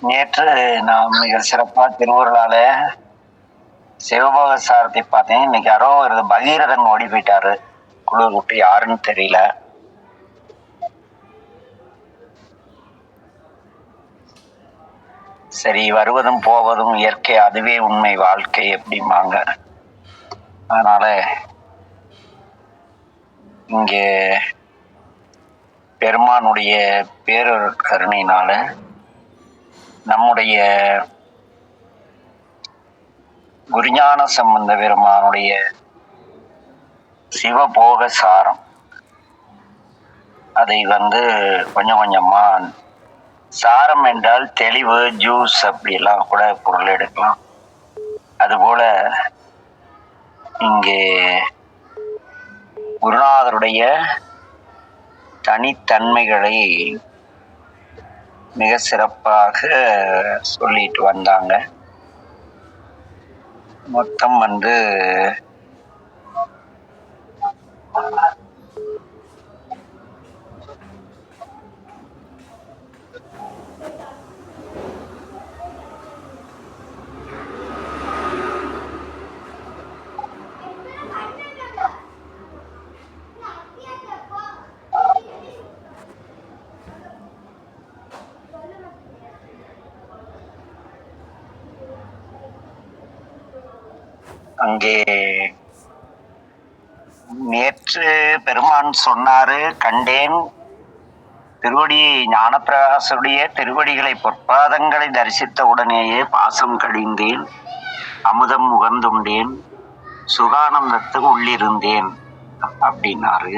நேற்று நான் மிக சிறப்பா திருவருளால சிவபோக சாரத்தை பார்த்தேன். இன்னைக்கு யாரோ ஒரு பகீரதன் ஓடி போயிட்டாரு. குழு விட்டு யாருன்னு தெரியல. சரி, வருவதும் போவதும் இயற்கை, அதுவே உண்மை வாழ்க்கை எப்படிம்பாங்க. அதனால இங்கே பெருமானுடைய பேரொரு கருணையினால நம்முடைய குருஞான சம்பந்த பெருமானுடைய சிவபோக சாரம் அதை கொஞ்சம் கொஞ்சமா, சாரம் என்றால் தெளிவு, ஜூஸ் அப்படியெல்லாம் கூட பொருள் எடுக்கலாம். அதுபோல இங்கே குருநாதருடைய தனித்தன்மைகளை மிக சிறப்பாக சொல்லிட்டு வந்தாங்க. மொத்தம் அங்கே நேற்று பெருமான் சொன்னாரு, கண்டேன் திருவடி ஞானப்பிரகாசருடைய திருவடிகளை பொற்பாதங்களை தரிசித்த உடனேயே பாசம் கழிந்தேன், அமுதம் உகந்துண்டேன், சுகானந்தத்துக்கு உள்ளிருந்தேன் அப்படின்னாரு.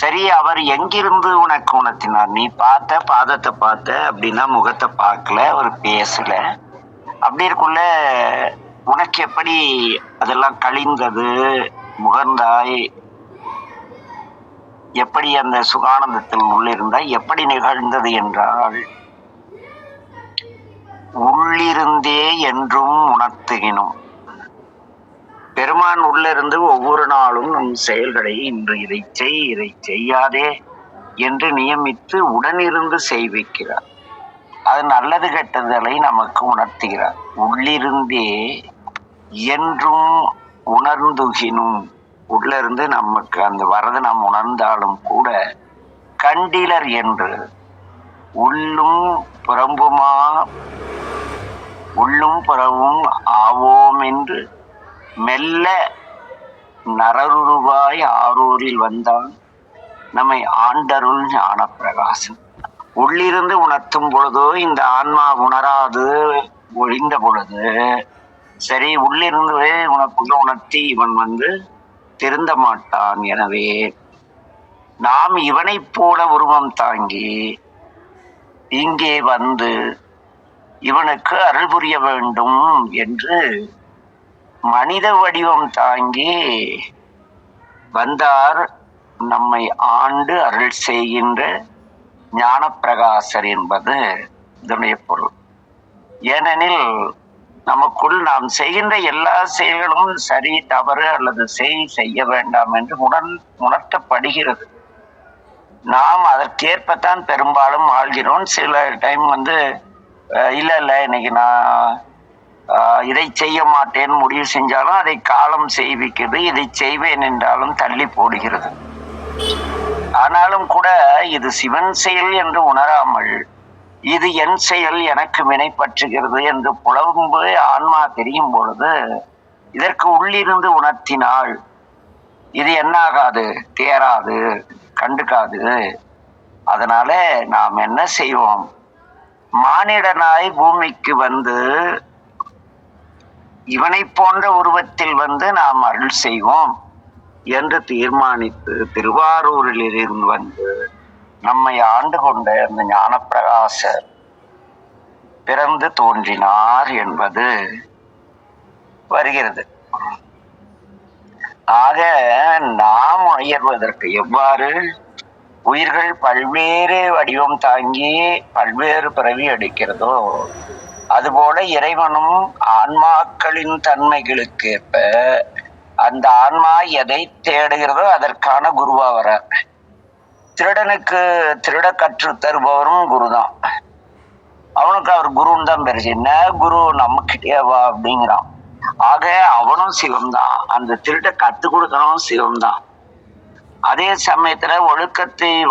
சரி, அவர் எங்கிருந்து உனக்கு உணர்த்தினார்? நீ பார்த்த பாதத்தை பார்த்த அப்படின்னா முகத்தை பார்க்கல, அவர் பேசல. அப்படி இருக்குள்ள உனக்கு எப்படி அதெல்லாம் கழிந்தது, முகந்தாய், எப்படி அந்த சுகானந்தத்தில் உள்ளிருந்தாய், எப்படி நிகழ்ந்தது என்றால், உள்ளிருந்தே என்றும் உணர்த்துகினும். பெருமான் உள்ளிருந்து ஒவ்வொரு நாளும் நம் செயல்களை இன்று இதை செய், இதை செய்யாதே என்று நியமித்து உடனிருந்து செய்விக்கிறார். அது நல்லது கெட்டதலை நமக்கு உணர்த்துகிறார். உள்ளிருந்தே என்றும் உணர்ந்துகினும், உள்ள இருந்து நமக்கு அந்த வரது நாம் உணர்ந்தாலும் கூட கண்டிலர் என்று உள்ளும் புறமும் ஆவோம் என்று மெல்ல நரருருவாய் ஆரூரில் வந்தான் நம்மை ஆண்டருள் ஞான பிரகாசம். உள்ளிருந்து உணர்த்தும் பொழுதோ இந்த ஆன்மா உணராது ஒழிந்த பொழுது, சரி, உள்ளிருந்து உனக்குள்ள உணர்த்தி இவன் திருந்த மாட்டான். எனவே நாம் இவனை போல உருவம் தாங்கி இங்கே இவனுக்கு அருள் புரிய வேண்டும் என்று மனித வடிவம் தாங்கி வந்தார். நம்மை ஆண்டு அருள் செய்கின்ற ஞானப்பிரகாசர் என்பது இதனுடைய பொருள். ஏனெனில் நமக்குள் நாம் செய்கின்ற எல்லா செயல்களும் சரி, தவறு அல்லது செய்ய வேண்டாம் என்று உணர்த்தப்படுகிறது. நாம் அதற்கேற்பத்தான் பெரும்பாலும் ஆள்கிறோம். சில டைம் இல்ல இன்னைக்கு நான் இதை செய்ய மாட்டேன் முடிவு செஞ்சாலும் அதை காலம் செய்விக்கிறது, இதை செய்வேன் என்றாலும் தள்ளி போடுகிறது. ஆனாலும் கூட இது சிவன் செயல் என்று உணராமல் இது என் செயல், எனக்கு வினைப்பற்றுகிறது என்று புலம்பு ஆன்மா தெரியும் பொழுது இதற்கு உள்ளிருந்து உணர்த்தினால் இது என்னாகாது, தேராது, கண்டுக்காது. அதனால நாம் என்ன செய்வோம்? மானிடனாய் பூமிக்கு இவனை போன்ற உருவத்தில் நாம் அருள் செய்வோம் என்று தீர்மானித்து திருவாரூரில் இருந்து நம்மை ஆண்டு கொண்ட அந்த ஞானப்பிரகாசர் பிறந்து தோன்றினார் என்பது வருகிறது. ஆக நாம் உயர்வதற்கு எவ்வாறு உயிர்கள் பல்வேறு வடிவம் தாங்கி பல்வேறு பிறவி எடுக்கிறதோ, அதுபோல இறைவனும் ஆன்மாக்களின் தன்மைகளுக்கு ஏற்ப அந்த ஆன்மா எதை தேடுகிறதோ அதற்கான குருவா வர. திருடனுக்கு திருட கற்று தருபவரும் குருதான். அவனுக்கு அவர் குருன்னு தான் பெருசு. என்ன குரு நம்மகிட்டே வா அப்படிங்கிறான். ஆக அவனும் சிவம் தான், அந்த திருட்ட கத்து கொடுக்கறவனும் சிவம் தான். அதே சமயத்துல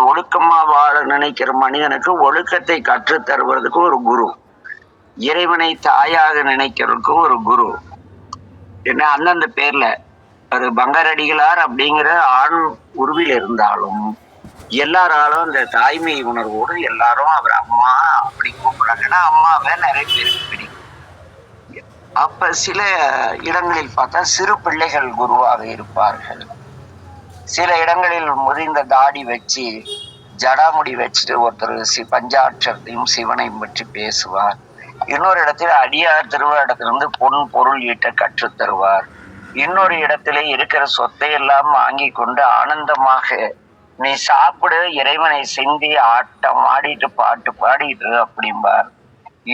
ஒழுக்கமா வாழ நினைக்கிற மனிதனுக்கு ஒழுக்கத்தை கற்று தருவதற்கு ஒரு குரு, இறைவனை தாயாக நினைக்கிறதுக்கு ஒரு குரு. என்ன அந்தந்த பேர்ல ஒரு பங்கரடிகளார் அப்படிங்கிற ஆண் உருவில் இருந்தாலும் எல்லாராலும் அந்த தாய்மை உணர்வோடு எல்லாரும் அவர் அம்மா அப்படி கூப்பிடுறாங்க. ஏன்னா அம்மாவை நிறைய பேருக்கு பிடிக்கும். அப்ப சில இடங்களில் பார்த்தா சிறு பிள்ளைகள் குருவாக இருப்பார்கள். சில இடங்களில் முறிந்த தாடி வச்சு ஜடாமுடி வச்சுட்டு ஒருத்தர் பஞ்சாட்சத்தையும் சிவனையும் பற்றி பேசுவார். இன்னொரு இடத்துல அடியார் திருவிழத்திலிருந்து பொன் பொருள் ஈட்ட கற்றுத் தருவார். இன்னொரு இடத்துல இருக்கிற சொத்தை எல்லாம் வாங்கி கொண்டு ஆனந்தமாக நீ சாப்பிடு, இறைவனை சிந்தி ஆட்டம் ஆடிட்டு பாட்டு பாடிட்டு அப்படிம்பார்.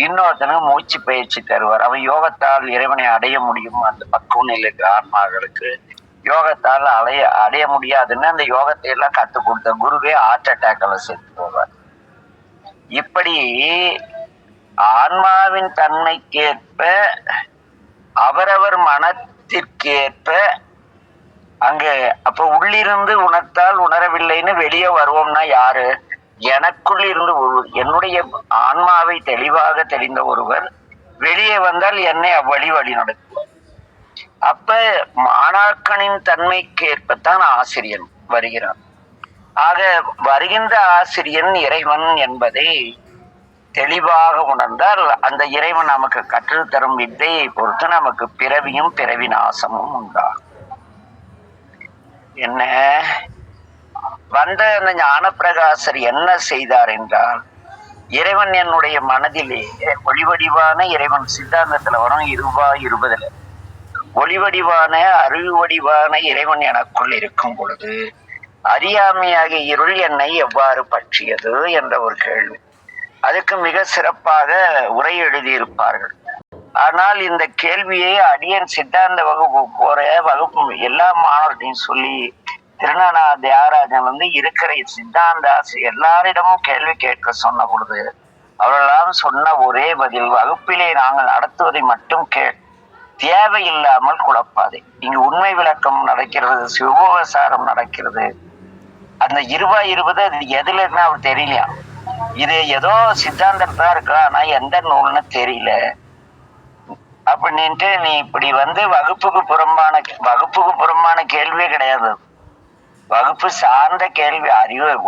இன்னொருத்தனுக்கு மூச்சு பயிற்சி தருவார். அவன் யோகத்தால் இறைவனை அடைய முடியும். அந்த பக்குவம் இருக்கிற ஆன்மாக்களுக்கு யோகத்தால் அடைய முடியாதுன்னு அந்த யோகத்தை எல்லாம் கற்றுக் கொடுத்த குருவே ஹார்ட் அட்டாக்ல செத்து போவார். இப்படி ஆன்மாவின் தன்மைக்கேற்ப அவரவர் மனத்திற்கேற்ப அங்கு அப்ப உள்ளிருந்து உணர்த்தால் உணரவில்லைன்னு வெளியே வருவோம்னா யாரு? எனக்குள் இருந்து என்னுடைய ஆன்மாவை தெளிவாக தெரிந்த ஒருவர் வெளியே வந்தால் என்னை அவ்வழி நடத்துவார். அப்ப மாணாக்கனின் தன்மைக்கேற்பத்தான் ஆசிரியன் வருகிறான். ஆக வருகின்ற ஆசிரியன் இறைவன் என்பதை தெளிவாக உணர்ந்தால் அந்த இறைவன் நமக்கு கற்றுத்தரும் வித்தையை பொறுத்து நமக்கு பிறவியும் பிறவி நாசமும் உண்டாகும். என்ன வந்த அந்த ஞானப்பிரகாசர் என்ன செய்தார் என்றால், இறைவன் என்னுடைய மனதிலே ஒளிவடிவான இறைவன் சித்தாந்தத்துல வரும் இருபதுல ஒளிவடிவான அறிவு வடிவான இறைவன் எனக்குள் இருக்கும் பொழுது அறியாமையாகிய இருள் என்னை எவ்வாறு பற்றியது என்ற ஒரு கேள்வி. அதுக்கு மிக சிறப்பாக உரை எழுதியிருப்பார்கள். ஆனால் இந்த கேள்வியை அடியன் சித்தாந்த வகுப்பு போற வகுப்பு எல்லா மாணவர்களையும் சொல்லி திருநானா தியாகராஜன் இருக்கிற சித்தாந்த ஆசிரியர் எல்லாரிடமும் கேள்வி கேட்க சொன்ன பொழுது அவர்களெல்லாம் சொன்ன ஒரே பதில், வகுப்பிலே நாங்கள் நடத்துவதை மட்டும் தேவையில்லாமல் குழப்பாதே. இங்கு உண்மை விளக்கம் நடக்கிறது, சிவோபசாரம் நடக்கிறது. அந்த 20 அது எதுலன்னா அவர் தெரியலையா. இது ஏதோ சித்தாந்தம் தான் இருக்கா, ஆனா எந்த நூல்னு தெரியல அப்படின்ட்டு நீ இப்படி வகுப்புக்கு புறம்பான கேள்வியே கிடையாது. வகுப்பு சார்ந்த கேள்வி.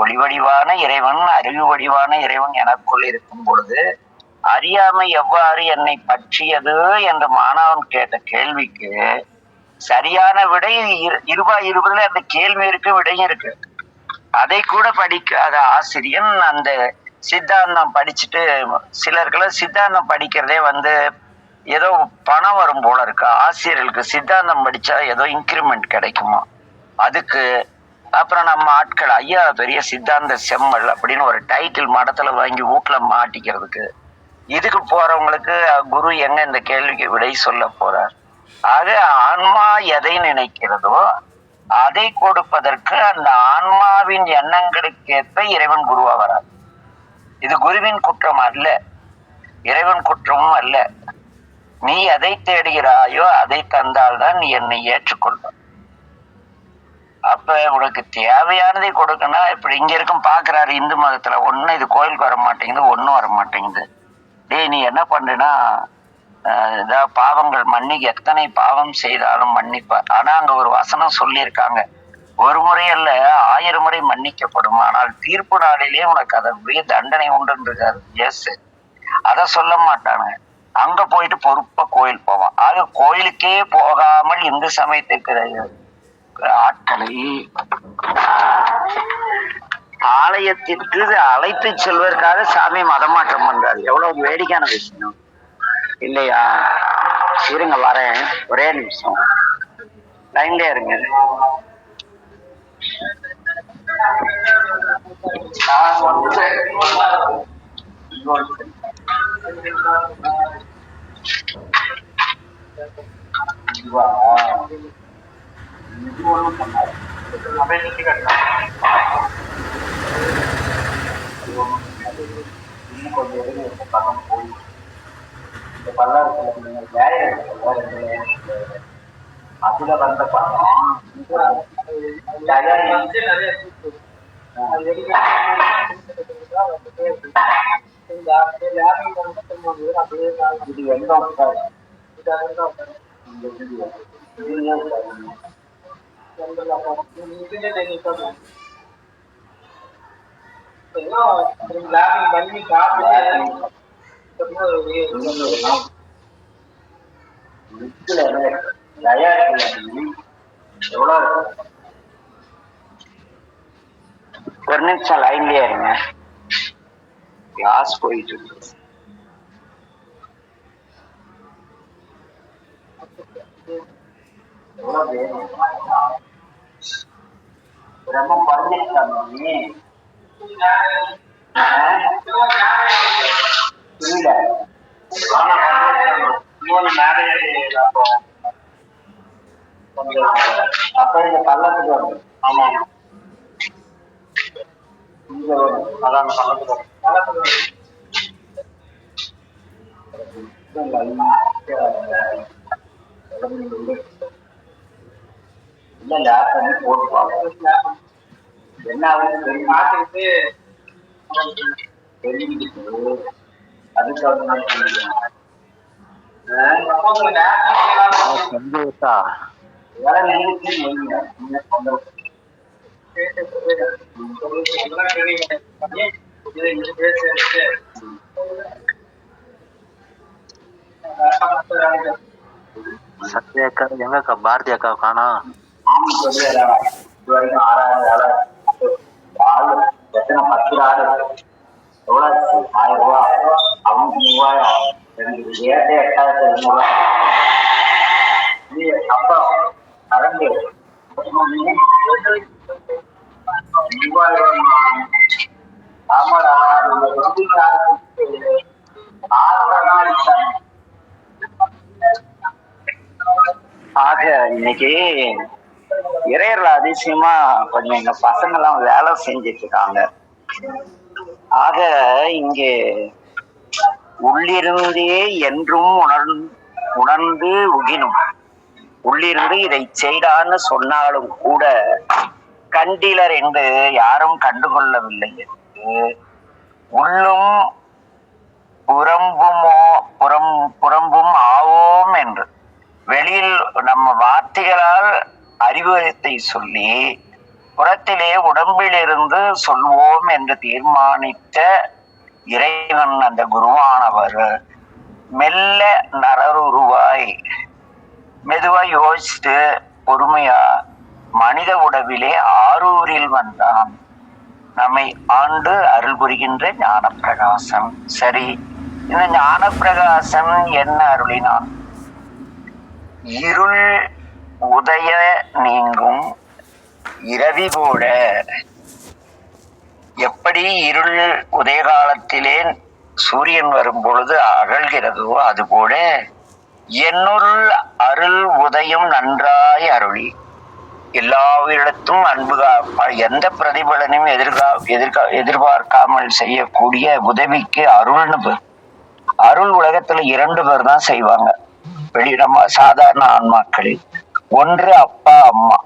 ஒளிவடிவான இறைவன் அறிவு வடிவான இறைவன் எனக்குள் இருக்கும் பொழுது அறியாமை எவ்வாறு என்னை பற்றியது என்று மாணவன் கேட்ட கேள்விக்கு சரியான விடை 20 அந்த கேள்வி இருக்கு, விடையும் இருக்கு. அதை கூட படிக்காத ஆசிரியன் அந்த சித்தாந்தம் படிச்சுட்டு, சிலருக்கெல்லாம் சித்தாந்தம் படிக்கிறதே ஏதோ பணம் வரும் போல இருக்கு. ஆசிரியர்களுக்கு சித்தாந்தம் படிச்சா ஏதோ இன்கிரிமெண்ட் கிடைக்குமா, அதுக்கு அப்புறம் நம்ம ஆட்கள் ஐயா பெரிய சித்தாந்த செம்மல் அப்படின்னு ஒரு டைட்டில் மடத்துல வாங்கி வீட்டுல மாட்டிக்கிறதுக்கு, இதுக்கு போறவங்களுக்கு குரு எங்க இந்த கேள்விக்கு விடை சொல்ல போறார். ஆக ஆன்மா எதை நினைக்கிறதோ அதை கொடுப்பதற்கு அந்த ஆன்மாவின் எண்ணங்களுக்கேற்ப இறைவன் குருவா வராது. இது குருவின் குற்றம் அல்ல, இறைவன் குற்றமும் அல்ல. நீ எதை தேடுகிறாயோ அதை தந்தால்தான் நீ என்னை ஏற்றுக்கொள்ள. அப்ப உனக்கு தேவையானதை கொடுக்கணும். இப்படி இங்க இருக்கும் பாக்குறாரு இந்து மதத்துல ஒண்ணு இது கோயிலுக்கு வர மாட்டேங்குது, ஒன்னும் வர மாட்டேங்குது. டேய் நீ என்ன பண்றனா, ஏதாவது பாவங்கள் எத்தனை பாவம் செய்தாலும் மன்னிப்பார். ஆனா அங்க ஒரு வசனம் சொல்லியிருக்காங்க, ஒரு முறை அல்ல 1000 முறை மன்னிக்கப்படும், ஆனால் தீர்ப்பு நாளிலே உனக்கு அதற்குரிய தண்டனை உண்டுன்றிருக்காரு. எஸ், அத சொல்ல மாட்டானுங்க. அங்க போயிட்டு பொறுப்பா கோயில் போவான். ஆக கோயிலுக்கே போகாமல் இந்து சமயத்துக்கு ஆட்களை ஆலயத்திற்கு அழைத்து செல்வதற்காக சாமி மதமாற்றம் பண்றாரு. எவ்வளவு வேடிக்கையான விஷயம் இல்லையா? இருங்க வரேன், ஒரே நிமிஷம் லைன்லயே இருங்க. இன்னும் கொஞ்சம் இடையே பக்கம் போய் இந்த பல்லாயிரத்துல வேலை அதுல வந்த பணம் இது எங்க ஒரு நிமிஷம் லைன்லயே இருங்க, கிளாஸ் போயிட்டு இருக்கு. ரொம்ப குறைஞ்சிருக்காங்க புரியல. அப்ப இந்த பள்ளத்துக்கு வரும். ஆமா இங்க வரும், அதான் பள்ளத்துக்கு வரும். இல்ல லேப் பண்ணி போட்டுப்பாங்க. என்ன ஆகுது தெரிஞ்சுக்கிட்டு அதுக்கு சத்யா அக்கா எங்கக்கா? பாரதி அக்கா காணா? இதுவரைக்கும் 6,000 எத்தனை 10 ஆடு எவ்வளோ 1000 ரூபா, அவங்க 3000, எனக்கு ஏற்ற 8500. அப்புறம் கரண்டு 3000. ஆமாடா, ஆக இன்னைக்கு இறையர்ல அதிசயமா கொஞ்சம் எங்க பசங்க எல்லாம் வேலை செஞ்சிட்டு இருக்காங்க. ஆக இங்கே உள்ளிருந்தே என்றும் உணர்ந்து உகினும், உள்ளிருந்து இதை செய்தான்னு சொன்னாலும் கூட கண்டிலர் என்று யாரும் கண்டுகொள்ளவில்லை என்று உள்ளும் புறம்பும் ஆவோம் என்று வெளியில் நம்ம வார்த்தைகளால் அறிவுரை சொல்லி புறத்திலே உடம்பிலிருந்து சொல்வோம் என்று தீர்மானித்த இறைவன் அந்த குருவானவர் மெல்ல நரருருவாய் மெதுவா யோசித்து பொறுமையா மனித உடவிலே ஆரூரில் வந்தான், நம்மை ஆண்டு அருள் புரிகின்ற ஞான பிரகாசம். சரி, இந்த ஞான பிரகாசம் என்ன அருளினான்? இருள் உதய நீங்கும் இரவி போல. எப்படி இருள் உதய காலத்திலே சூரியன் வரும் பொழுது அகழ்கிறதோ அதுபோல என்னுள் அருள் உதயம் நன்றாய் அருளி எல்லாவிடத்தும் அன்பு எந்த பிரதிபலனையும் எதிர்பார்க்காமல் செய்யக்கூடிய உதவிக்கு அருள்னு. அருள் உலகத்துல 2 பேர் தான் செய்வாங்க நம்ம சாதாரண ஆன்மாக்களில். ஒன்று அப்பா அம்மா.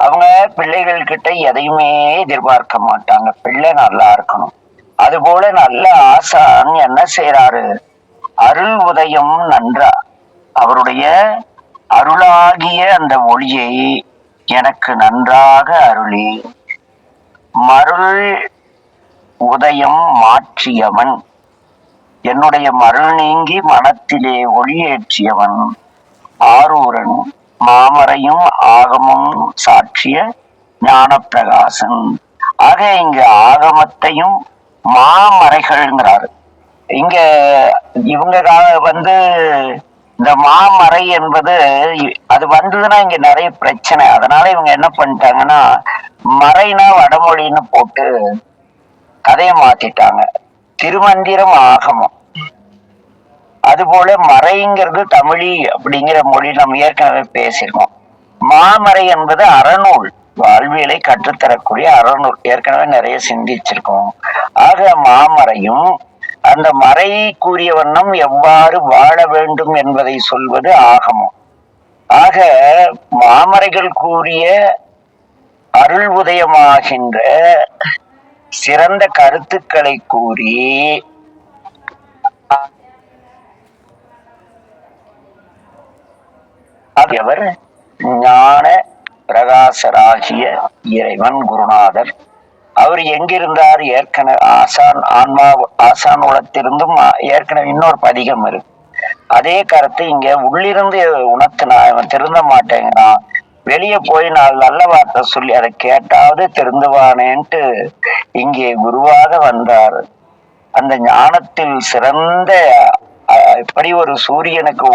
அவங்க பிள்ளைகள் கிட்ட எதையுமே எதிர்பார்க்க மாட்டாங்க, பிள்ளை நல்லா இருக்கணும். அது போல நல்ல ஆசான் என்ன செய்யறாரு? அருள் உதயம் நன்றா, அவருடைய அருளாகிய அந்த ஒளியை எனக்கு நன்றாக அருளி மருள் உதயம் மாற்றியவன், என்னுடைய மருள் நீங்கி மனத்திலே ஒளியேற்றியவன் ஆரூரன் மாமரையும் ஆகமும் சாட்சிய ஞான பிரகாசன். ஆக இங்க ஆகமத்தையும் மாமறைகள்ங்கிறாரு. இங்க இவங்க இந்த மாமறை என்பது அது வந்ததுன்னா இங்க நிறைய பிரச்சனை. அதனால இவங்க என்ன பண்ணிட்டாங்கன்னா மறைனா வடமொழின்னு போட்டு கதையை மாத்திட்டாங்க. திருமந்திரம் ஆகமம், அதுபோல மறைங்கிறது தமிழி அப்படிங்கிற மொழி நம்ம ஏற்கனவே பேசியிருக்கோம். மாமறை என்பது அறநூல், வாழ்வியலை கற்றுத்தரக்கூடிய அறநூல் ஏற்கனவே நிறைய சிந்திச்சிருக்கோம். ஆக மாமறையும் அந்த மறை கூறிய வண்ணம் எவ்வாறு வாழ வேண்டும் என்பதை சொல்வது ஆகமம். ஆக மாமறைகள் கூறிய அருள் உதயமாகின்ற சிறந்த கருத்துக்களை கூறி அவர் ஞான பிரகாசராகிய இறைவன் குருநாதர். அவர் எங்கிருந்தார்? ஏற்கனவே ஆசான் உலகத்திலிருந்தும் ஏற்கனவே இன்னொரு பதிகம் இருக்கு. அதே கருத்தை இங்க உள்ளிருந்து உணர்த்தினா இவன் திருந்த மாட்டேங்கிறான், வெளியே போய் நாலு நல்ல வார்த்தை சொல்லி அதை கேட்டாவது திருந்துவானேன்ட்டு இங்கே குருவாக வந்தார். அந்த ஞானத்தில் சிறந்த எப்படி ஒரு சூரியனுக்கு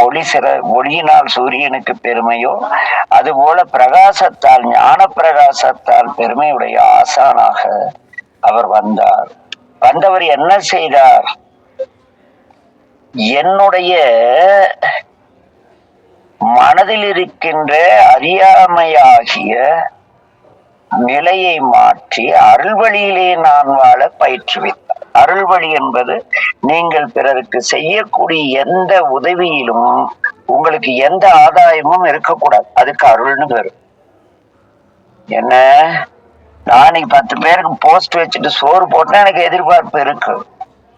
ஒளியினால் சூரியனுக்கு பெருமையோ அதுபோல பிரகாசத்தால் ஞான பிரகாசத்தால் பெருமையுடைய ஆசானாக அவர் வந்தார். வந்தவர் என்ன செய்தார்? என்னுடைய மனதில் இருக்கின்ற அறியாமையாகிய நிலையை மாற்றி அருள்வழியிலே நான் வாழ பயிற்றுவித்தார். அருள்வழி என்பது நீங்கள் பிறருக்கு செய்யக்கூடிய எந்த உதவியிலும் உங்களுக்கு எந்த ஆதாயமும் இருக்கக்கூடாது, அதுக்கு அருள்னு பேரு. என்ன, நான் 10 பேருக்கு போஸ்ட் வச்சுட்டு சோறு போட்டா எனக்கு எதிர்பார்ப்பு இருக்கு.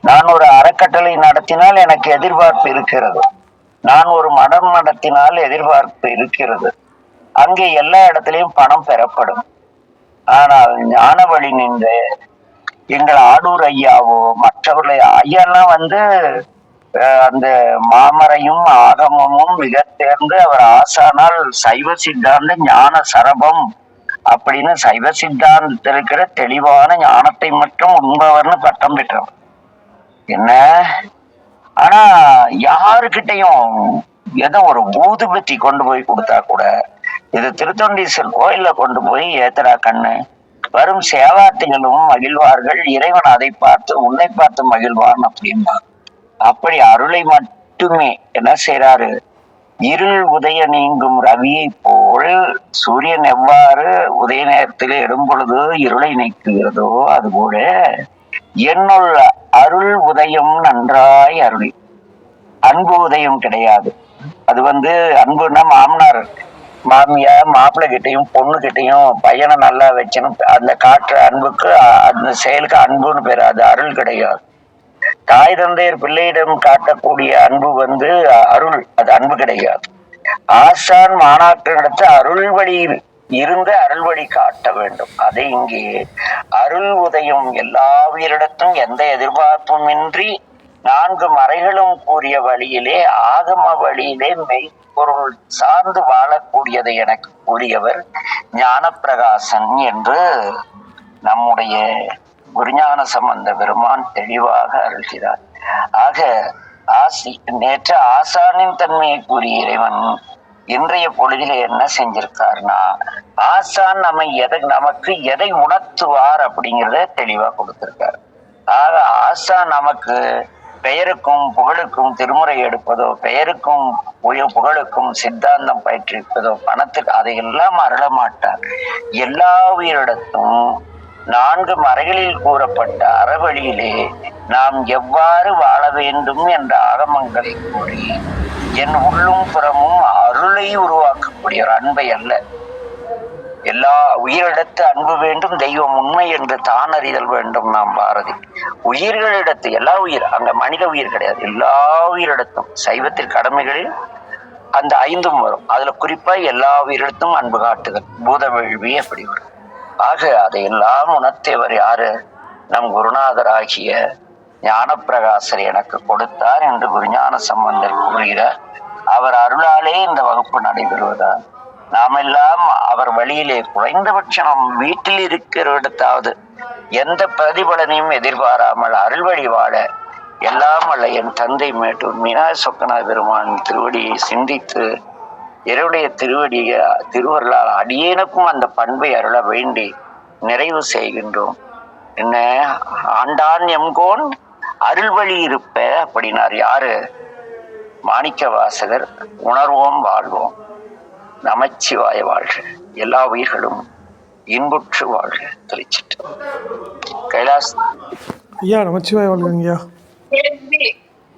நான் ஒரு அறக்கட்டளை நடத்தினால் எனக்கு எதிர்பார்ப்பு இருக்கிறது. நான் ஒரு மடம் நடத்தினால் எதிர்பார்ப்பு இருக்கிறது. அங்கே எல்லா இடத்திலையும் பணம் பெறப்படும். ஆனால் ஞான வழி நின்று எங்கள் ஆடூர் ஐயாவோ மற்றவர்கள் ஐயாலாம் அந்த மாமரையும் ஆகமமும் மிக தேர்ந்து அவர் ஆசானால் சைவ சித்தாந்த ஞான சரபம் அப்படின்னு சைவ சித்தாந்தத்தில் இருக்கிற தெளிவான ஞானத்தை மட்டும் உண்பவர்னு பட்டம் பெற்றவர். என்ன, ஆனா யாருக்கிட்டையும் ஏதோ ஒரு ஊதுபத்தி கொண்டு போய் கொடுத்தா கூட இது திருத்தொண்டீஸ்வரர் கோயில்ல கொண்டு போய் ஏத்தரா கண்ணு, வரும் சேவார்த்திகளும் மகிழ்வார்கள், இறைவன் அதை பார்த்து உன்னை பார்த்து மகிழ்வான் அப்படின்னா. அப்படி அருளை மட்டுமே என்ன செய்யறாரு? இருள் உதய நீங்கும் ரவியை போல் சூரியன் எவ்வாறு உதய நேரத்தில் இடும் பொழுது இருளை நீக்குகிறதோ அதுபோல என்னுள் அருள் உதயம் நன்றாய் அருளி. அன்பு உதயம் கிடையாது. அது அன்புன்னா மாமனார் மாமியார் மாப்பிள்ளை கிட்டையும் பொண்ணு கிட்டையும் பையனை நல்லா வச்சணும் அந்த காட்டுற அன்புக்கு அந்த செயலுக்கு அன்புன்னு பேரு. அது அருள் கிடையாது. தாய் தந்தையர் பிள்ளையிடம் காட்டக்கூடிய அன்பு அருள், அது அன்பு கிடையாது. ஆசான் மாணாக்கரிடத்து அருள் வழியில் இருந்து அருள் வழி காட்ட வேண்டும். அதை இங்கே அருள் உதயம் எல்லா உயிரிடத்தும் எந்த எதிர்பார்ப்பும் இன்றி 4 மறைகளும் கூறிய வழியிலே ஆகம வழியிலே மெய்ப்பொருள் சார்ந்து வாழக்கூடியதை எனக்கு கூறியவர் ஞான பிரகாசன் என்று நம்முடைய குருஞான சம்பந்த பெருமான் தெளிவாக அருள்கிறார். ஆக நேற்று ஆசானின் தன்மையை கூறிய இறைவன் இன்றைய பொழுதில என்ன செஞ்சிருக்காருன்னா, ஆசான் நமக்கு எதை உணர்த்துவார் அப்படிங்கிறத தெளிவா கொடுத்திருக்காரு. ஆக ஆசான் நமக்கு பெயருக்கும் புகழுக்கும் திருமுறை எடுப்பதோ, பெயருக்கும் புகழுக்கும் சித்தாந்தம் பயிற்றுவிப்பதோ, பணத்துக்கு அதையெல்லாம் அருள மாட்டார். எல்லா உயிரிடத்தும் 4 மறைகளில் கூறப்பட்ட அறவழியிலே நாம் எவ்வாறு வாழ வேண்டும் என்ற ஆகமங்களை கூறி என் உள்ளும் புறமும் அருளை உருவாக்கக்கூடிய ஒரு அன்பை அல்ல. எல்லா உயிரிடத்து அன்பு வேண்டும், தெய்வம் உண்மை என்று தான் அறிதல் வேண்டும். நாம் பாரதி உயிர்களிடத்து எல்லா உயிர், அங்க மனித உயிர் கிடையாது, எல்லா உயிரிடத்தும் சைவத்தில் கடமைகளில் அந்த 5ம் வரும். அதுல குறிப்பா எல்லா உயிரிடத்தும் அன்பு காட்டுதல், பூத வேள்வி அப்படி வரும். ஆக அதையெல்லாம் உணர்த்தியவர் யாரு? நம் குருநாதராகிய ஞான பிரகாசர் எனக்கு கொடுத்தார் என்று குருஞான சம்பந்தர் கூறுகிறார். அவர் அருளாலே இந்த வகுப்பு நடைபெறுவதா? நாமெல்லாம் அவர் வழியிலே குறைந்தபட்சம் நம் வீட்டில் இருக்கிற இடத்தாவது எந்த பிரதிபலனையும் எதிர்பாராமல் அருள் வழி வாழ எல்லாம் அல்ல என் தந்தை மேட்டூர் மீனாய் சொக்கனா பெருமான் திருவடியை சிந்தித்து இறைவனுடைய திருவருளால் அடியேனுக்கும் அந்த பண்பை அருள வேண்டி நிறைவு செய்கின்றோம். என்ன, ஆண்டான் எம்கோன் அருள் வழி இருப்ப அப்படின்னார். யாரு? மாணிக்க வாசகர். உணர்வோம் வாழ்வோம். நமச்சிவாய வாழ்க. எல்லா உயிர்களும் இன்புற்று வாழ்க. திருச்சிட்டு கைலாஸ் ஐயா நமச்சிவாய வாழ்கங்கய்யா.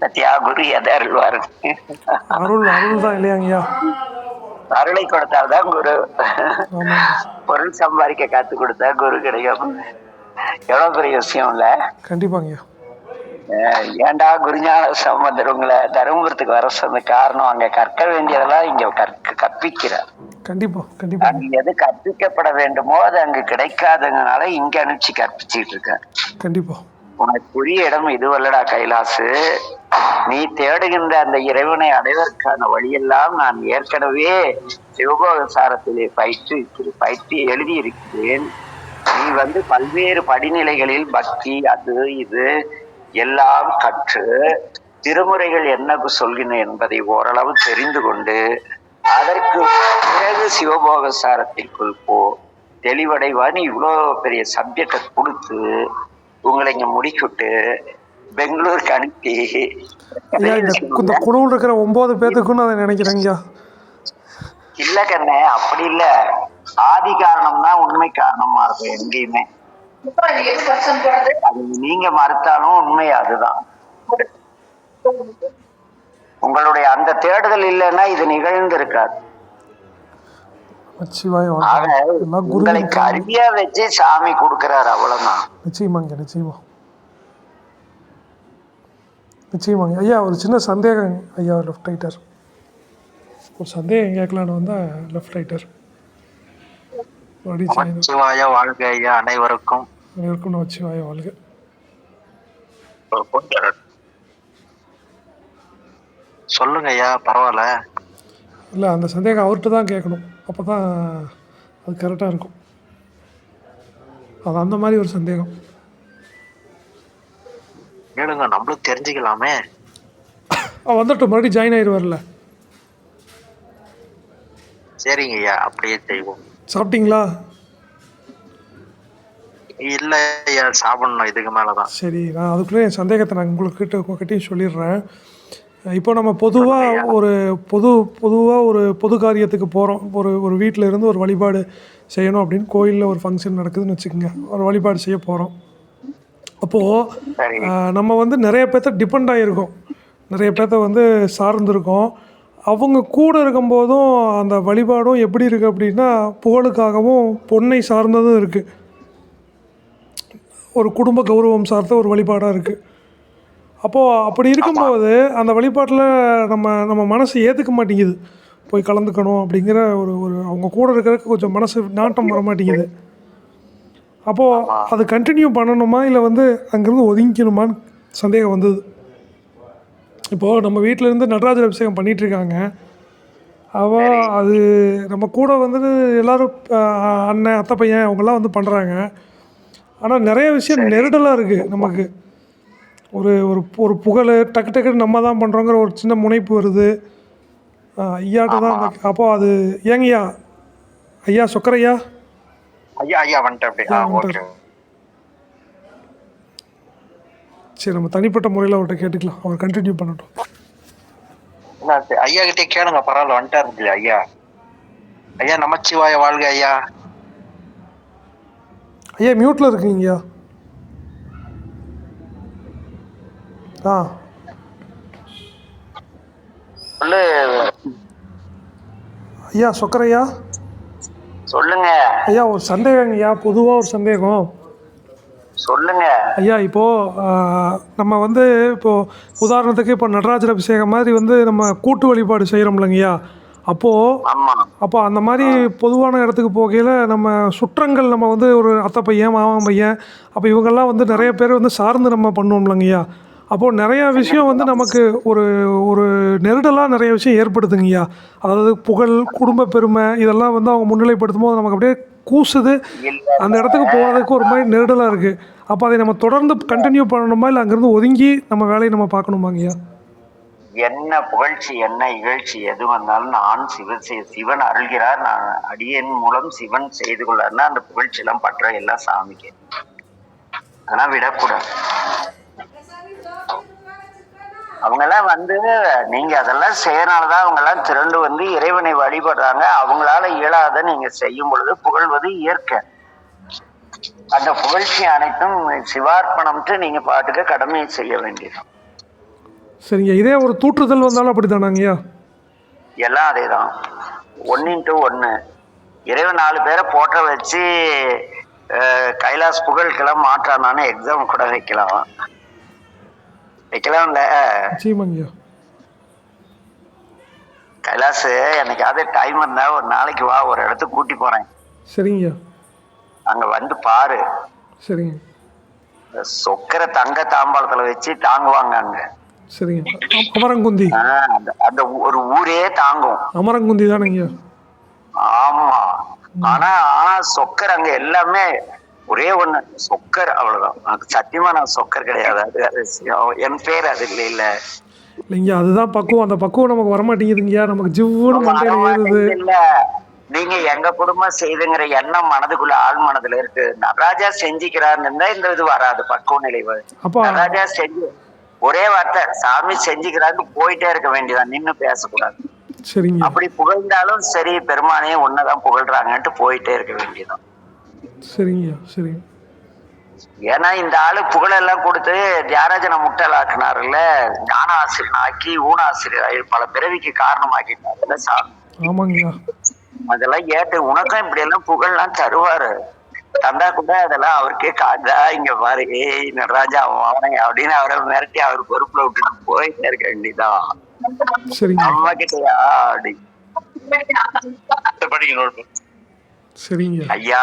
சத்யா குரு எதை அருள்வாரு? அருள் அருள் தான் இல்லையாங்கய்யா. அருளை கொடுத்தால்தான் குரு. ஆமாங்க. பொருள் சம்பாதிக்க காத்து கொடுத்தா குரு கிடைக்கும். எவ்வளவு பெரிய விஷயம் இல்ல? கண்டிப்பாங்கய்யா. ஏன்டா குருஞான சம்பந்தர் உங்களை தருமபுரத்துக்கு வர சொன்ன காரணம், அங்க கற்க வேண்டியதெல்லாம் இங்க கற்பிக்கிறார். கண்டிப்பா கண்டிப்பா. அங்க எது கற்பிக்கப்பட வேண்டுமோ அது அங்க கிடைக்காததுனால இங்க அனுப்பிச்சு கற்பிச்சுட்டு இருக்கேன். கண்டிப்பா. உனக்குரிய இடம் இதுவல்லடா கைலாசு. நீ தேடுகின்ற அந்த இறைவனை அடைவதற்கான வழியெல்லாம் நான் ஏற்கனவே சிவபோகசாரத்திலே பயிற்சி எழுதி இருக்கிறேன். நீ பல்வேறு படிநிலைகளில் பக்தி அது இது எல்லாம் கற்று திருமுறைகள் என்ன சொல்கின்றன என்பதை ஓரளவு தெரிந்து கொண்டு அதற்கு பிறகு சிவபோகசாரத்திற்குள் போ, தெளிவடைவான்னு இவ்வளோ பெரிய சப்ஜெக்டை கொடுத்து உங்களை இங்க முடிக்கிட்டு பெங்களூருக்கு அனுப்பி இந்த குழுவில் இருக்கிற 9 பேத்துக்குன்னு அதை நினைக்கிறேங்க. இல்ல கண்ணே, அப்படி இல்ல. ஆதி காரணம் தான் உண்மை காரணமா இருக்கும் எங்கேயுமே. அது நீங்க மறுத்தாலும் உண்மை அதுதான். உங்களுடைய அந்த தேடுதல் இல்லைன்னா இது நிகழ்ந்து இருக்காது. உங்களை கருவியா வச்சு சாமி கொடுக்கிறாரு, அவ்வளவுதான். நிச்சயமாங்க நிச்சயமா நிச்சயமாங்க ஐயா. ஒரு சின்ன சந்தேகம் ஐயா. லெஃப்ட் ரைட்டர் ஒரு சந்தேகம் கேட்கலான்னு வந்தா லெஃப்ட் ரைட்டர் வாழ்க ஐயா. அனைவருக்கும் அனைவருக்கும் நமச்சிவாய வாழ்க. சொல்லுங்க ஐயா, பரவாயில்ல. இல்லை, அந்த சந்தேகம் அவர்கிட்ட தான் கேட்கணும், அப்போ தான் அது கரெக்டாக இருக்கும். அது அந்த மாதிரி ஒரு சந்தேகம் கேளுங்க, நம்மளும் தெரிஞ்சுக்கலாமே. வந்துட்டு மறுபடியும் ஜாயின் ஆயிடுவார்ல. சரிங்க ஐயா, அப்படியே செய்வோம். சாப்பிட்டீங்களா? இல்லை ஐயா, சாப்பிடணும் இதுக்கு மேலே தான். சரி, நான் அதுக்குள்ளே என் சந்தேகத்தை நான் உங்கள்கிட்டயும் சொல்லிடுறேன். இப்போ நம்ம பொதுவாக ஒரு பொது காரியத்துக்கு போகிறோம். ஒரு வீட்டில் இருந்து ஒரு வழிபாடு செய்யணும் அப்படின்னு கோயிலில் ஒரு ஃபங்க்ஷன் நடக்குதுன்னு வச்சுக்கோங்க. ஒரு வழிபாடு செய்ய போகிறோம். அப்போது நம்ம நிறைய பேர்த்த டிபெண்ட் ஆகிருக்கோம், நிறைய பேர்த்த சார்ந்திருக்கோம். அவங்க கூட இருக்கும்போதும் அந்த வழிபாடும் எப்படி இருக்குது அப்படின்னா புகழுக்காகவும் பொன்னை சார்ந்ததும் இருக்குது. ஒரு குடும்ப கௌரவம் சார்ந்த ஒரு வழிபாடாக இருக்குது. அப்போது அப்படி இருக்கும்போது அந்த வழிபாட்டில் நம்ம மனசு ஏற்றுக்க மாட்டேங்குது, போய் கலந்துக்கணும் அப்படிங்கிற ஒரு அவங்க கூட இருக்கிறதுக்கு கொஞ்சம் மனசு நாட்டம் வர மாட்டேங்குது. அப்போது அது கண்டினியூ பண்ணணுமா இல்லை அங்கேருந்து ஒதுங்கிக்கணுமான்னு சந்தேகம் வந்தது. இப்போது நம்ம வீட்டிலேருந்து நடராஜர் அபிஷேகம் பண்ணிகிட்ருக்காங்க. அது நம்ம கூட எல்லோரும் அண்ணன் அத்தை பையன் அவங்கெல்லாம் பண்ணுறாங்க. ஆனால் நிறைய விஷயம் நெருடலாக இருக்குது. நமக்கு ஒரு ஒரு புகழ் டக்கு டக்குன்னு நம்ம தான் பண்ணுறோங்கிற ஒரு சின்ன முனைப்பு வருது ஐயாட்ட தான். அப்போ அது ஏங்கய்யா ஐயா சொக்கரையா வந்துட்டார். சரி, நம்ம தனிப்பட்ட முறையில் அவர்கிட்ட கேட்டுக்கலாம், அவர் கண்டினியூ பண்ணட்டும். ஐயா கிட்டே கேளுங்க, பரவாயில்ல, வந்துட்டாரு ஐயா. ஐயா நமச்சிவாய வாழ்க ஐயா. ஐயா மியூட்டில் இருக்கீங்கய்யா. சொல்லு ஐயா சொக்கரையா. சொல்லுங்க ஐயா. ஒரு சந்தேகம் ஐயா, பொதுவாக ஒரு சந்தேகம். சொல்லுங்க ஐயா. இப்போது நம்ம இப்போது உதாரணத்துக்கு இப்போ நடராஜர் அபிஷேகம் மாதிரி நம்ம கூட்டு வழிபாடு செய்கிறோம்லங்கய்யா. அப்போ அந்த மாதிரி பொதுவான இடத்துக்கு போகையில் நம்ம சுற்றங்கள் நம்ம ஒரு அத்தை பையன் மாமன் பையன் அப்போ இவங்கெல்லாம் நிறைய பேர் சார்ந்து நம்ம பண்ணுவோம்லங்கய்யா. அப்போது நிறையா விஷயம் நமக்கு ஒரு நெருடலாக நிறைய விஷயம் ஏற்படுத்துங்கய்யா. அதாவது புகழ், குடும்ப பெருமை இதெல்லாம் அவங்க முன்னிலைப்படுத்தும் போது நமக்கு அப்படியே கூசுது. அந்த இடத்துக்கு போகிறதுக்கு ஒரு மாதிரி நெருடலாக இருக்குது. அப்போ அதை நம்ம தொடர்ந்து கண்டினியூ பண்ணணுமா இல்லை அங்கேருந்து ஒதுங்கி நம்ம வேலையை நம்ம பார்க்கணுமாங்கய்யா? என்ன புகழ்ச்சி என்ன இகழ்ச்சி எது வந்தாலும் நான் சிவன் அருள்கிறார், நான் அடியன் மூலம் சிவன் செய்து கொள்ளாருன்னா அந்த புகழ்ச்சி எல்லாம் பற்ற எல்லாம் சாமிக்கு. ஆனா விடக்கூடாது. அவங்க எல்லாம் நீங்க அதெல்லாம் செய்யறனாலதான் அவங்க எல்லாம் திரண்டு இறைவனை வழிபடுறாங்க. அவங்களால இயலாத நீங்க செய்யும் பொழுது புகழ்வது இயற்கை. அந்த புகழ்ச்சி அனைத்தும் சிவார்ப்பணம்ட்டு நீங்க பாட்டுக்கு கடமையை செய்ய வேண்டியது. சரிங்க. இதே ஒரு தூற்றுதல் வந்தாலும் அப்படித்தானாங்கய்யா? எல்லாம் அதேதான். 1x1. இறைவன் 4 பேரை போட்ட வச்சு கைலாஸ் புகழ்க்கெல்லாம் மாற்றானான்னு எக்ஸாம் கூட வைக்கலாம்ல. நிச்சயமாங்கய்யா. கைலாஸ் என்னைக்காவது டைம் இருந்தா ஒரு நாளைக்கு வா, ஒரு இடத்துக்கு கூட்டி போறேன். சரிங்கய்யா. அங்க வந்து பாரு. சரிங்க. சொக்கரை தங்க தாம்பாளத்துல வச்சு தாங்குவாங்க அங்க. சரிங்க. அமரங்குந்தி. அந்த ஒரு ஊரே தாங்கும். அமரங்குந்தி தானேங்கய்யா? ஆமா. ஆனா சொக்கர் அங்க எல்லாமே ஒரே ஒண்ணு, சொக்கர், அவ்வளவுதான். சத்தியமா நான் சொக்கர் கிடையாது. அது என் பேர் அது இல்ல. இல்லைங்க, அதுதான் பக்குவம். அந்த பக்குவம் நமக்கு வரமாட்டேங்குதுங்கய்யா. நமக்கு ஜிவ்வுன்னு மண்டையில ஏறுது. இல்ல, நீங்க எங்க குடும்பம் செய்துங்கிற எண்ணம் மனதுக்குள்ள ஆள் மனதுல இருக்கு. நடராஜா செஞ்சுக்கிறாருன்னு இந்த இது வராது, பக்குவ நிலை. நடராஜா செஞ்சு ஒரே வார்த்தை சாமி செஞ்சுக்கிறாரு போயிட்டே இருக்க வேண்டியதான், நின்னு பேசக்கூடாது. சரிங்க. அப்படி புகழ்ந்தாலும் சரி, பெருமானே ஒன்னதான் புகழ்றாங்கன்ட்டு போயிட்டே இருக்க வேண்டியதான். சரிங்க. சரிங்க. ஏன்னா இந்த ஆளு புகழெல்லாம் கொடுத்து தியாகராஜனை முட்டலாக்குனாருல்ல, ஞான ஆசிரியர் ஆக்கி ஊனாசிரியர் பல பிறவிக்கு காரணமாக்கிட்டாருல்ல சாமி. ஆமாங்கய்யா. அதெல்லாம் ஏட்டு உனக்கும் இப்படி எல்லாம் புகழ்லாம் தருவாரு. தந்தா கூட அதெல்லாம் அவருக்கே காதா, இங்க பாரு ஏய் நடராஜா அவனை அப்படின்னு அவரை மிரட்டி அவர் பொறுப்புல விட்டுட்டு போயிட்டே இருக்க வேண்டியதான். அம்மா கிட்டயா அப்படி. சரிங்க. ஐயா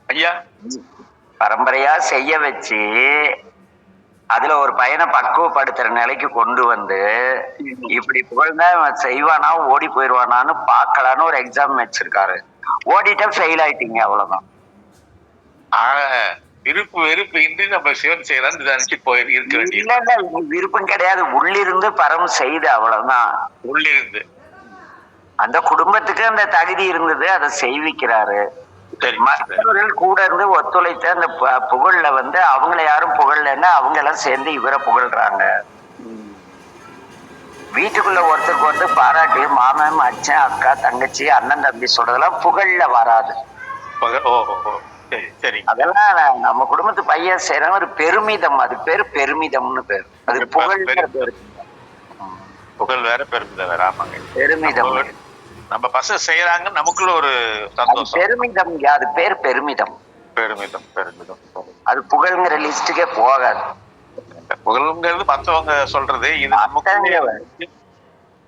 ஐயா பரம்பரையா செய்ய வச்சு அதுல ஒரு பையனை பக்குவப்படுத்துற நிலைக்கு கொண்டு வந்து இப்படி புகழ்ந்தா செய்வானா ஓடி போயிடுவானான்னு பாக்கலான்னு ஒரு எக்ஸாம் வச்சிருக்காரு. ஓடிட்டா ஃபெயில் ஆயிட்டீங்க, அவ்வளவுதான். விருப்பு வெறுப்பு இன்றி நம்ம சிவன் செய்யறான்னு நினைச்சு இருக்க வேண்டிய. இல்ல இல்ல, விருப்பம் கிடையாது, உள்ளிருந்து பரம் செய்து, அவ்வளவுதான். உள்ளிருந்து அந்த குடும்பத்துக்கு அந்த தகுதி இருந்தது, அதை செய்விக்கிறாரு. மற்றவர்கள் கூட இருந்து ஒத்துழைத்து அந்த புகழ்ல வந்து அவங்கள யாரும் புகழலன்னா அவங்க எல்லாம் சேர்ந்து இவரை புகழ்றாங்க. வீட்டுக்குள்ள ஒருத்தருக்கு ஒருத்தர் பாராட்டி மாமன் அச்சன் அக்கா தங்கச்சி அண்ணன் தம்பி சொல்றதெல்லாம் புகழ்ல வராது. அதெல்லாம் நம்ம குடும்பத்து பையன் செய்யற ஒரு பெருமிதம், அது பேரு பெருமிதம்னு பேரு. அது புகழ் பேரு. புகழ் வேற பெருமிதம் வேற. ஆமாங்க, பெருமிதம். நம்ம பசங்க செய்யறாங்க, நமக்குள்ள ஒரு சந்தோஷம். பெருமிதம், அது பேர் பெருமிதம். பெருமிதம் பெருமிதம். அது புகழ்ங்கிற லிஸ்டுக்கே போகாது. புகழ்ங்கிறது மற்றவங்க சொல்றது, இது நமக்கு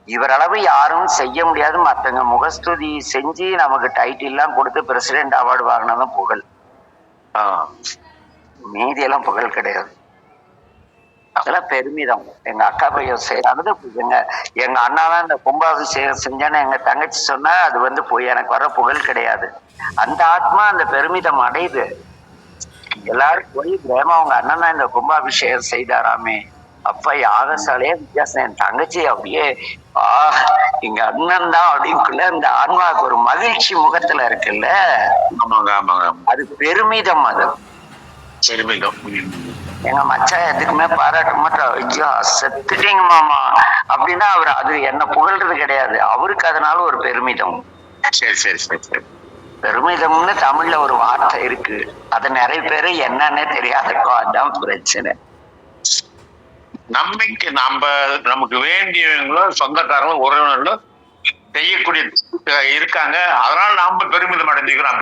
இவரளவு யாரும் செய்ய முடியாது. மத்தவங்க முகஸ்துதி செஞ்சு நமக்கு டைட்டில் எல்லாம் கொடுத்து பிரசிடென்ட் அவார்டு வாங்கினதும் புகழ். மீதி எல்லாம் புகழ் கிடையாது, அதெல்லாம் பெருமிதம். எங்க அக்கா பையன் செய்யறது, எங்க அண்ணாதான் இந்த கும்பாபிஷேகம் செஞ்சான்னு எங்க தங்கச்சி சொன்னா அது வந்து போய் எனக்கு வர புகழ் கிடையாது. அந்த ஆத்மா அந்த பெருமிதம் அடையுது. எல்லாரும் போய் பிரேமா உங்க அண்ணன் தான் இந்த கும்பாபிஷேகம் செய்தாராமே, அப்ப யாகசாலையே வித்தியாசம். என் தங்கச்சி அப்படியே எங்க அண்ணன் தான் அப்படின்னுக்குள்ள அந்த ஆன்மாவுக்கு ஒரு மகிழ்ச்சி முகத்துல இருக்குல்ல. ஆமாங்க ஆமாங்க, அது பெருமிதம். அது பெருமிதம். எங்க மச்சான் எதுக்குமே பாராட்ட மாட்டோம், ஐயோ செத்துட்டீங்க மாமா அப்படின்னா அவர் அது என்ன புகழ்றது கிடையாது, அவருக்கு அதனால ஒரு பெருமிதம். சரி சரி சரி சரி. பெருமிதம்னு தமிழ்ல ஒரு வார்த்தை இருக்கு, அது நிறைய பேரு என்னன்னே தெரியாதுக்கோ, அதான் பிரச்சனை. நம்பிக்கை, நமக்கு வேண்டியவங்களும் சொந்தக்காரங்களும் உறவினர்களும் செய்யக்கூடிய இருக்காங்க, அதனால நாம பெருமிதம் அடைஞ்சுக்கிறோம்.